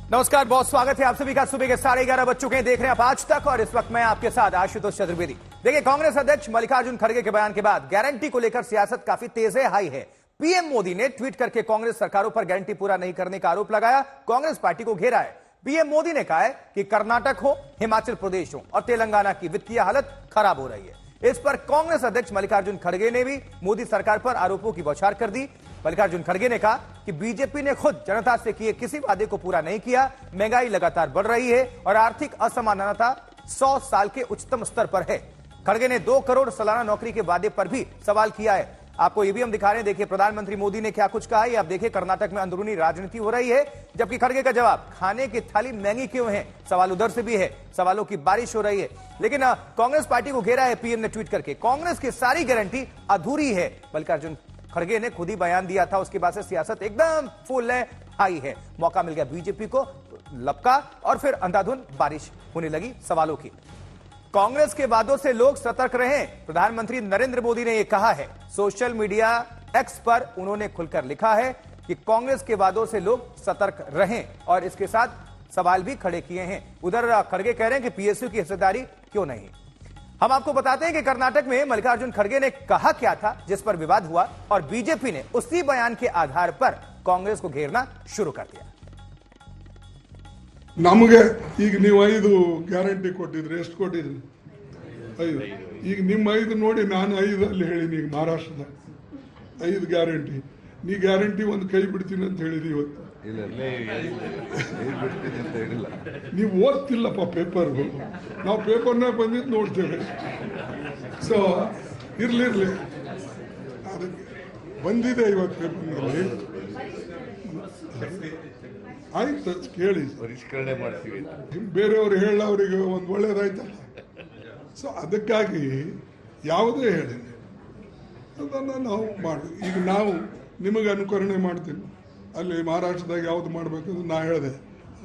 नमस्कार, बहुत स्वागत है आप सभी का। सुबह के 11:30 बज चुके हैं, देख रहे हैं आप आज तक, और इस वक्त मैं आपके साथ आशुतोष चतुर्वेदी। देखिए, कांग्रेस अध्यक्ष मल्लिकार्जुन खड़गे के बयान के बाद गारंटी को लेकर सियासत काफी तेज है, हाई है। पीएम मोदी ने ट्वीट करके कांग्रेस सरकारों पर गारंटी पूरा नहीं करने का आरोप लगाया, कांग्रेस पार्टी को घेरा है। पीएम मोदी ने कहा है कि कर्नाटक हो, हिमाचल प्रदेश हो और तेलंगाना की वित्तीय हालत खराब हो रही है। इस पर कांग्रेस अध्यक्ष मल्लिकार्जुन खड़गे ने भी मोदी सरकार पर आरोपों की बौछार कर दी। मल्लिकार्जुन खड़गे ने कहा कि बीजेपी ने खुद जनता से किए किसी वादे को पूरा नहीं किया, महंगाई लगातार बढ़ रही है और आर्थिक असमानता 100 साल के उच्चतम स्तर पर है। खड़गे ने 2 करोड़ सालाना नौकरी के वादे पर भी सवाल किया है। आपको ये भी हम दिखा रहे हैं, देखिए प्रधानमंत्री मोदी ने क्या कुछ कहा है। आप देखिए, कर्नाटक में अंदरूनी राजनीति हो रही है, जबकि खड़गे का जवाब, खाने की थाली महंगी क्यों है, सवाल उधर से भी है, सवालों की बारिश हो रही है। लेकिन कांग्रेस पार्टी को घेरा है पीएम ने ट्वीट करके, कांग्रेस की सारी गारंटी अधूरी है। मल्लिकार्जुन खड़गे ने खुद ही बयान दिया था, उसके बाद से सियासत एकदम फुल है, हाई है। मौका मिल गया बीजेपी को लपका और फिर अंधाधुंध बारिश होने लगी सवालों की। कांग्रेस के वादों से लोग सतर्क रहें, प्रधानमंत्री नरेंद्र मोदी ने यह कहा है। सोशल मीडिया एक्स पर उन्होंने खुलकर लिखा है कि कांग्रेस के वादों से लोग सतर्क रहें, और इसके साथ सवाल भी खड़े किए हैं। उधर खड़गे कह रहे हैं कि पीएसयू की हिस्सेदारी क्यों नहीं। हम आपको बताते हैं कि कर्नाटक में मल्लिकार्जुन खड़गे ने कहा क्या था जिस पर विवाद हुआ, और बीजेपी ने उसी बयान के आधार पर कांग्रेस को घेरना शुरू कर दिया। ನಮಗೆ ಈಗ ನೀವು 5 ಗ್ಯಾರಂಟಿ ಕೊಟ್ಟಿದ್ರಿ, ಎಷ್ಟು ಕೊಟ್ಟಿದ್ರಿ? 5. ಈಗ ನಿಮ್ಮ 5 ನೋಡಿ ನಾನು 5 ಅಲ್ಲಿ ಹೇಳಿನಿ. ಈಗ ಮಹಾರಾಷ್ಟ್ರದ 5 ಗ್ಯಾರಂಟಿ, ನೀ ಗ್ಯಾರಂಟಿ ಒಂದು ಕೈ ಬಿಡ್ತೀನಿ ಅಂತ ಹೇಳಿದಿ ಇವತ್ತು. ನೀವು ಓದ್ತಿಲ್ಲಪ್ಪ ಪೇಪರ್, ನಾವು ಪೇಪರ್ನಾಗ ಬಂದಿದ್ದು ನೋಡ್ತೇವೆ. ಸೊ ಇರ್ಲಿ, ಅದಕ್ಕೆ ಬಂದಿದೆ ಇವತ್ತು ಪೇಪರ್ನಲ್ಲಿ. ಆಯ್ತು, ಕೇಳಿ, ಪರಿಷ್ಕರಣೆ ಮಾಡ್ತೀವಿ. ಬೇರೆಯವರು ಹೇಳ ಅವರಿಗೆ ಒಂದು ಒಳ್ಳೇದಾಯ್ತಲ್ಲ. ಸೊ ಅದಕ್ಕಾಗಿ ಯಾವುದೇ ಹೇಳಿ ಅದನ್ನು ನಾವು ಮಾಡಿ, ಈಗ ನಾವು ನಿಮಗೆ ಅನುಕರಣೆ ಮಾಡ್ತೀನಿ. ಅಲ್ಲಿ ಮಹಾರಾಷ್ಟ್ರದಾಗ ಯಾವ್ದು ಮಾಡಬೇಕಂದ್ರೆ ನಾ ಹೇಳಿದೆ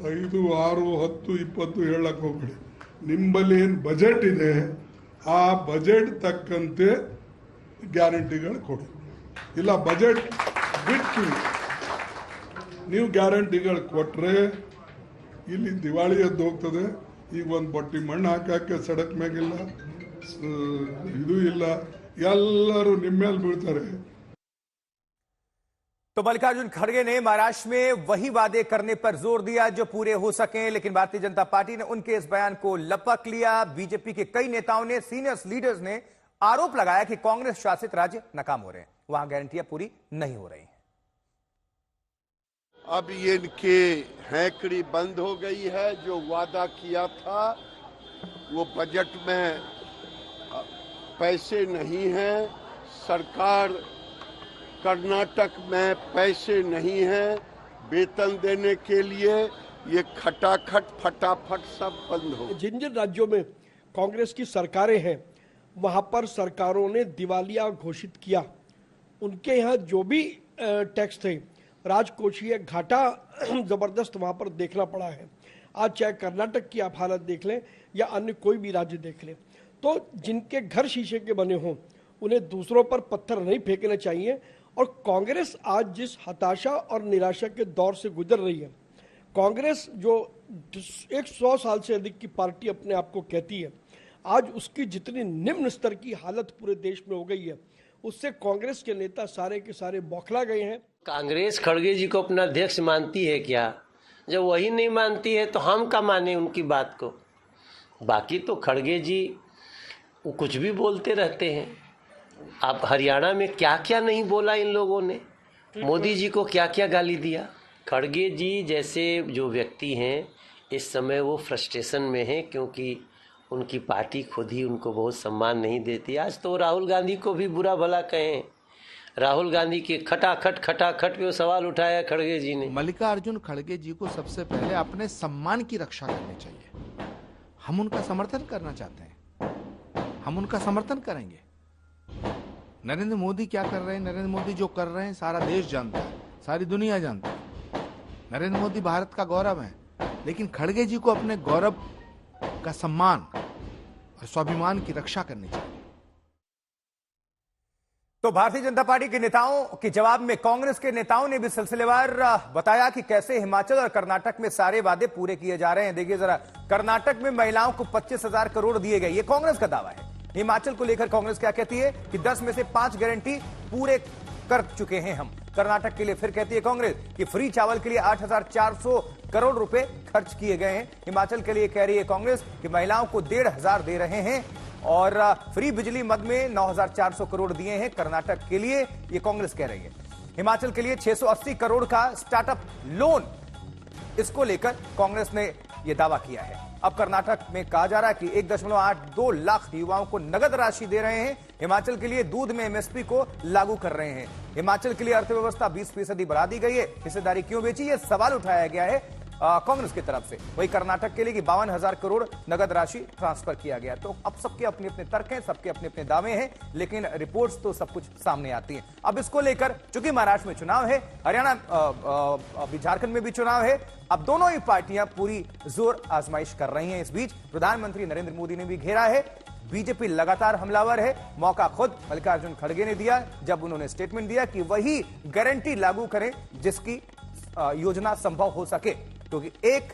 5, 6, 10, 20 ಹೇಳಕ್ಕೆ ಹೋಗ್ಬೇಡಿ. ನಿಮ್ಮಲ್ಲಿ ಏನು ಬಜೆಟ್ ಇದೆ ಆ ಬಜೆಟ್ ತಕ್ಕಂತೆ ಗ್ಯಾರಂಟಿಗಳು ಕೊಡಿ. ಇಲ್ಲ ಬಜೆಟ್ ಬಿಟ್ಟು ನೀವು ಗ್ಯಾರಂಟಿಗಳು ಕೊಟ್ಟರೆ ಇಲ್ಲಿ ದಿವಾಳಿ ಎದ್ದು ಹೋಗ್ತದೆ. ಈಗ ಒಂದು ಬಟ್ಟಿ ಮಣ್ಣು ಹಾಕಕ್ಕೆ ಸಡಕ್ ಮ್ಯಾಗಿಲ್ಲ, ಇದು ಇಲ್ಲ, ಎಲ್ಲರೂ ನಿಮ್ಮ ಮೇಲೆ ಬೀಳ್ತಾರೆ. तो मल्लिकार्जुन खड़गे ने महाराष्ट्र में वही वादे करने पर जोर दिया जो पूरे हो सकें, लेकिन भारतीय जनता पार्टी ने उनके इस बयान को लपक लिया। बीजेपी के कई नेताओं ने, सीनियर लीडर्स ने आरोप लगाया कि कांग्रेस शासित राज्य नाकाम हो रहे हैं, वहां गारंटियां पूरी नहीं हो रही। अब ये इनके हैकड़ी बंद हो गई है। जो वादा किया था वो बजट में पैसे नहीं हैं। सरकार कर्नाटक में पैसे नहीं हैं वेतन देने के लिए। ये खटाखट फटाफट सब बंद हो। जिन जिन राज्यों में कांग्रेस की सरकारें हैं वहां पर सरकारों ने दिवालिया घोषित किया। उनके यहाँ जो भी टैक्स थे, राजकोषीय घाटा जबरदस्त वहां पर देखना पड़ा है। आज चाहे कर्नाटक की आप हालत देख लें या अन्य कोई भी राज्य देख लें, तो जिनके घर शीशे के बने हों उन्हें दूसरों पर पत्थर नहीं फेंकने चाहिए। और कांग्रेस आज जिस हताशा और निराशा के दौर से गुजर रही है, कांग्रेस जो 100 साल से अधिक की पार्टी अपने आप को कहती है, आज उसकी जितनी निम्न स्तर की हालत पूरे देश में हो गई है, उससे कांग्रेस के नेता सारे के सारे बौखला गए हैं। कांग्रेस खड़गे जी को अपना अध्यक्ष मानती है क्या? जब वही नहीं मानती है तो हम क्या माने उनकी बात को? बाकी तो खड़गे जी वो कुछ भी बोलते रहते हैं। आप हरियाणा में क्या क्या नहीं बोला इन लोगों ने, मोदी जी को क्या क्या गाली दिया। खड़गे जी जैसे जो व्यक्ति हैं इस समय वो फ्रस्ट्रेशन में हैं, क्योंकि उनकी पार्टी खुद ही उनको बहुत सम्मान नहीं देती। आज तो राहुल गांधी को भी बुरा भला कहें, राहुल गांधी के खटाखट पे सवाल उठाया खड़गे जी ने। मल्लिकार्जुन खड़गे जी को सबसे पहले अपने सम्मान की रक्षा करनी चाहिए। हम उनका समर्थन करना चाहते हैं, हम उनका समर्थन करेंगे। नरेंद्र मोदी क्या कर रहे हैं, नरेंद्र मोदी जो कर रहे हैं सारा देश जानता है, सारी दुनिया जानती है। नरेंद्र मोदी भारत का गौरव है, लेकिन खड़गे जी को अपने गौरव का सम्मान और स्वाभिमान की रक्षा करनी चाहिए। तो भारतीय जनता पार्टी के नेताओं के जवाब में कांग्रेस के नेताओं ने भी सिलसिलेवार बताया कि कैसे हिमाचल और कर्नाटक में सारे वादे पूरे किए जा रहे हैं। देखिए जरा, कर्नाटक में महिलाओं को 25,000 करोड़ दिए गए, ये कांग्रेस का दावा है। हिमाचल को लेकर कांग्रेस क्या कहती है कि 10 में से 5 गारंटी पूरे कर चुके हैं हम। कर्नाटक के लिए फिर कहती है कांग्रेस कि फ्री चावल के लिए 8,400 करोड़ रुपए खर्च किए गए हैं। हिमाचल के लिए कह रही है कांग्रेस कि महिलाओं को 1,500 दे रहे हैं और फ्री बिजली मद में 9,400 करोड़ दिए हैं। कर्नाटक के लिए ये कांग्रेस कह रही है। हिमाचल के लिए 680 करोड़ का स्टार्टअप लोन, इसको लेकर कांग्रेस ने यह दावा किया है। अब कर्नाटक में कहा जा रहा है कि 1.82 लाख युवाओं को नगद राशि दे रहे हैं। हिमाचल के लिए दूध में एमएसपी को लागू कर रहे हैं। हिमाचल के लिए अर्थव्यवस्था 20% बढ़ा दी गई है। हिस्सेदारी क्यों बेची, यह सवाल उठाया गया है कांग्रेस की तरफ से। वही कर्नाटक के लिए कि 52,000 करोड़ नगद राशि ट्रांसफर किया गया। तो अब सबके अपने अपने तर्क हैं, सबके अपने अपने दावे हैं, लेकिन रिपोर्ट्स तो सब कुछ सामने आती हैं। अब इसको लेकर चूंकि महाराष्ट्र में चुनाव है, हरियाणा अभी झारखंड में भी चुनाव है, अब दोनों ही पार्टियां पूरी जोर आजमाइश कर रही हैं। इस बीच प्रधानमंत्री नरेंद्र मोदी ने भी घेरा है। बीजेपी लगातार हमलावर है। मौका खुद मल्लिकार्जुन खड़गे ने दिया जब उन्होंने स्टेटमेंट दिया कि वही गारंटी लागू करें जिसकी योजना संभव हो सके, क्योंकि एक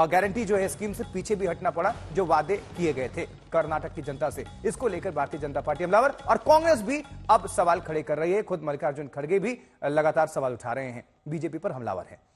गारंटी जो है स्कीम से पीछे भी हटना पड़ा जो वादे किए गए थे कर्नाटक की जनता से। इसको लेकर भारतीय जनता पार्टी हमलावर और कांग्रेस भी अब सवाल खड़े कर रही है। खुद मल्लिकार्जुन खड़गे भी लगातार सवाल उठा रहे हैं, बीजेपी पर हमलावर है।